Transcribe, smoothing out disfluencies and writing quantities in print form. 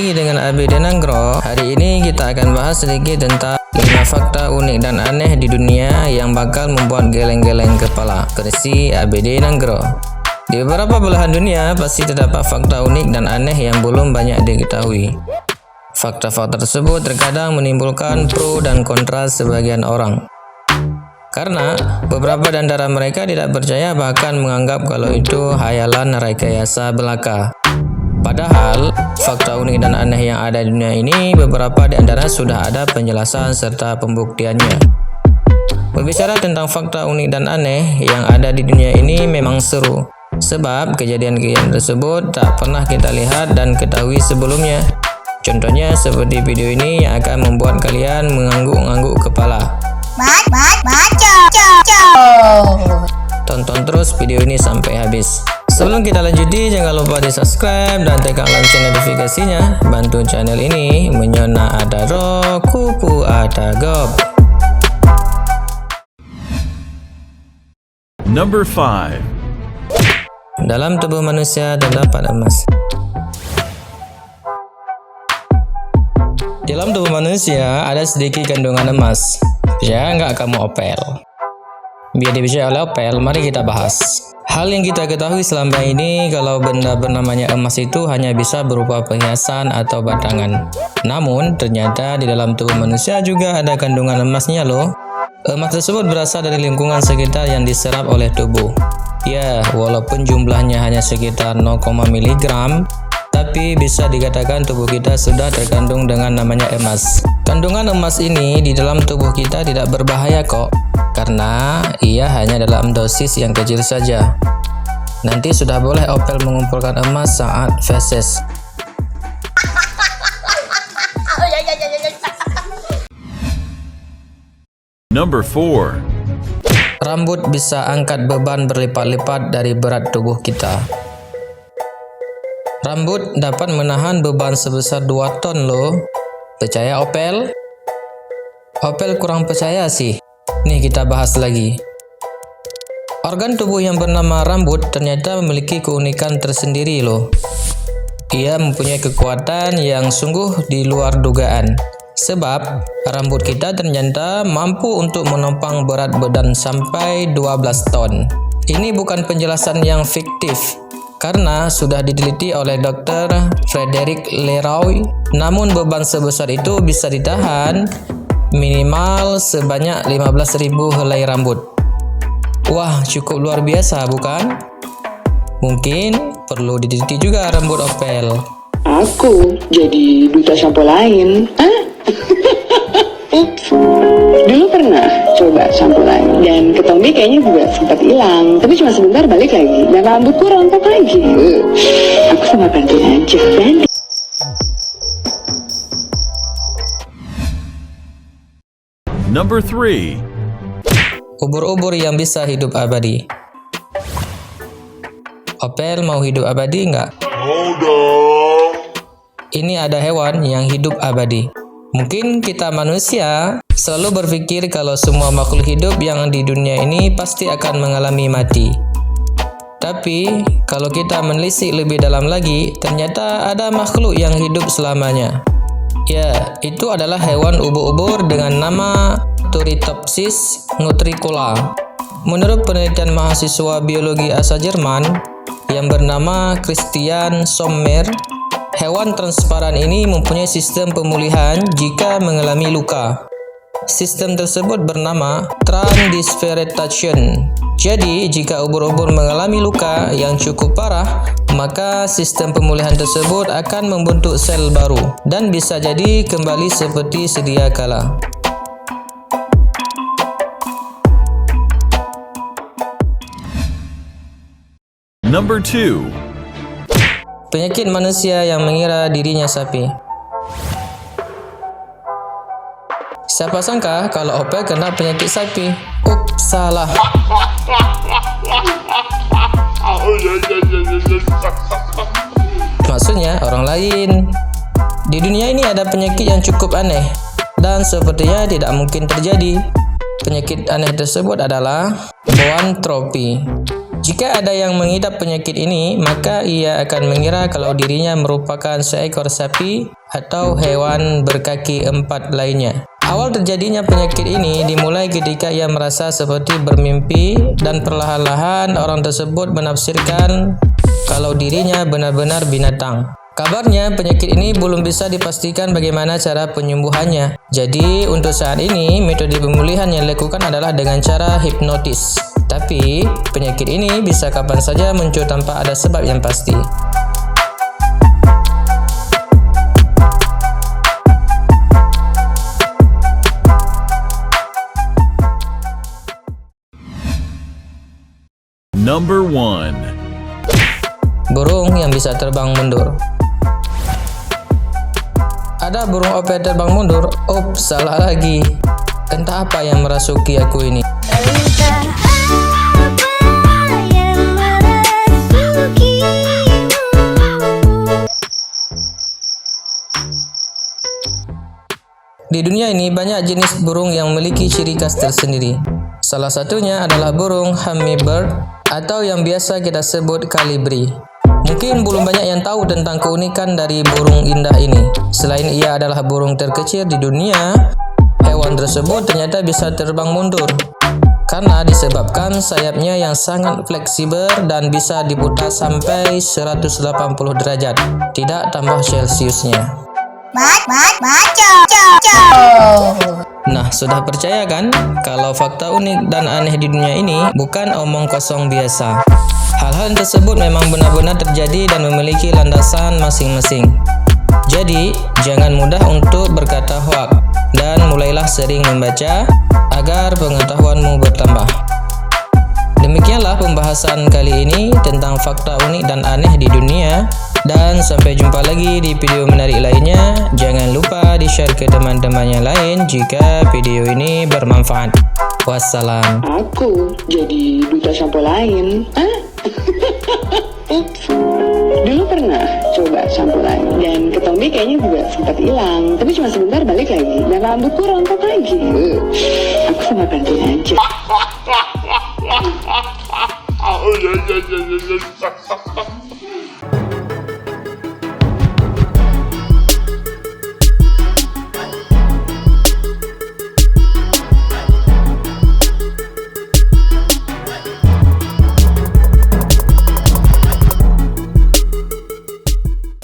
lagi dengan ABD Nanggro. Hari ini kita akan bahas sedikit tentang 5 fakta unik dan aneh di dunia yang bakal membuat geleng-geleng kepala. Versi ABD Nanggro. Di beberapa belahan dunia pasti terdapat fakta unik dan aneh yang belum banyak diketahui. Fakta-fakta tersebut terkadang menimbulkan pro dan kontra sebagian orang. Karena beberapa di antara mereka tidak percaya, bahkan menganggap kalau itu hayalan rekayasa belaka. Padahal, fakta unik dan aneh yang ada di dunia ini, beberapa di antara sudah ada penjelasan serta pembuktiannya. Berbicara tentang fakta unik dan aneh yang ada di dunia ini memang seru, sebab kejadian-kejadian tersebut tak pernah kita lihat dan ketahui sebelumnya. Contohnya seperti video ini yang akan membuat kalian mengangguk-angguk kepala. Tonton terus video ini sampai habis. Sebelum kita lanjuti, jangan lupa di subscribe dan tekan lonceng notifikasinya. Bantu channel ini menyona ada ro, kupu ada gob. Number 5. Dalam tubuh manusia terdapat emas. Dalam tubuh manusia ada sedikit kandungan emas. Ya, nggak kamu opel. Biar dipercaya oleh opel, mari kita bahas. Hal yang kita ketahui selama ini kalau benda bernamanya emas itu hanya bisa berupa perhiasan atau batangan. Namun, ternyata di dalam tubuh manusia juga ada kandungan emasnya loh. Emas tersebut berasal dari lingkungan sekitar yang diserap oleh tubuh. Ya, walaupun jumlahnya hanya sekitar 0, mg, tapi bisa dikatakan tubuh kita sudah terkandung dengan namanya emas. Kandungan emas ini di dalam tubuh kita tidak berbahaya kok, karena ia hanya dalam dosis yang kecil saja. Nanti sudah boleh opel mengumpulkan emas saat feses. Number 4. Rambut bisa angkat beban berlipat-lipat dari berat tubuh kita. Rambut dapat menahan beban sebesar 2 ton loh. Percaya opel? Opel kurang percaya sih. Nih kita bahas lagi. Organ tubuh yang bernama rambut ternyata memiliki keunikan tersendiri loh. Ia mempunyai kekuatan yang sungguh di luar dugaan. Sebab rambut kita ternyata mampu untuk menopang berat badan sampai 12 ton. Ini bukan penjelasan yang fiktif, karena sudah diteliti oleh Dr. Frederick Leroy. Namun beban sebesar itu bisa ditahan minimal sebanyak 15.000 helai rambut. Wah, cukup luar biasa bukan? Mungkin perlu diteliti juga rambut opel. Aku jadi duta sampo lain. Ups. Dulu pernah coba sampo lain dan ketombe kayaknya juga sempat hilang, tapi cuma sebentar balik lagi dan rambutku rontok lagi. Aku sama bantuin aja. Number 3. Ubur-ubur yang bisa hidup abadi. Opel mau hidup abadi nggak? Ini ada hewan yang hidup abadi. Mungkin kita manusia selalu berpikir kalau semua makhluk hidup yang di dunia ini pasti akan mengalami mati. Tapi, kalau kita menelisik lebih dalam lagi, ternyata ada makhluk yang hidup selamanya. Ya, itu adalah hewan ubur-ubur dengan nama Turritopsis nutricula. Menurut penelitian mahasiswa biologi asal Jerman yang bernama Christian Sommer, hewan transparan ini mempunyai sistem pemulihan jika mengalami luka. Sistem tersebut bernama transdifferentiation. Jadi, jika ubur-ubur mengalami luka yang cukup parah, maka sistem pemulihan tersebut akan membentuk sel baru dan bisa jadi kembali seperti sedia kala. Number 2. Penyakit manusia yang mengira dirinya sapi. Siapa sangka kalau opel kena penyakit sapi? Ups, salah. Maksudnya orang lain. Di dunia ini ada penyakit yang cukup aneh dan sepertinya tidak mungkin terjadi. Penyakit aneh tersebut adalah boanthropy. Jika ada yang mengidap penyakit ini, maka ia akan mengira kalau dirinya merupakan seekor sapi atau hewan berkaki 4 lainnya. Awal terjadinya penyakit ini dimulai ketika ia merasa seperti bermimpi dan perlahan-lahan orang tersebut menafsirkan kalau dirinya benar-benar binatang. Kabarnya penyakit ini belum bisa dipastikan bagaimana cara penyembuhannya. Jadi untuk saat ini metode pemulihan yang dilakukan adalah dengan cara hipnotis. Tapi penyakit ini bisa kapan saja muncul tanpa ada sebab yang pasti. Number 1. Burung yang bisa terbang mundur. Ada burung opet terbang mundur. Salah lagi. Entah apa yang merasuki aku ini. Di dunia ini banyak jenis burung yang memiliki ciri khas tersendiri. Salah satunya adalah burung hummingbird atau yang biasa kita sebut kalibri. Mungkin belum banyak yang tahu tentang keunikan dari burung indah ini. Selain ia adalah burung terkecil di dunia, hewan tersebut ternyata bisa terbang mundur karena disebabkan sayapnya yang sangat fleksibel dan bisa diputar sampai 180 derajat, tidak tambah Celciusnya. Nah, sudah percaya kan kalau fakta unik dan aneh di dunia ini bukan omong kosong biasa. Hal-hal tersebut memang benar-benar terjadi dan memiliki landasan masing-masing. Jadi, jangan mudah untuk berkata hoaks dan mulailah sering membaca agar pengetahuanmu bertambah. Demikianlah pembahasan kali ini tentang fakta unik dan aneh di dunia. Dan sampai jumpa lagi di video menarik lainnya. Jangan lupa di-share ke teman-teman yang lain jika video ini bermanfaat. Wassalam. Aku jadi duta sampo lain. Ups. Dulu pernah coba sampo lain dan ketombe kayaknya juga sempat hilang. Tapi cuma sebentar balik lagi. Dan rambutku rontok lagi. Aku sama kantin aja.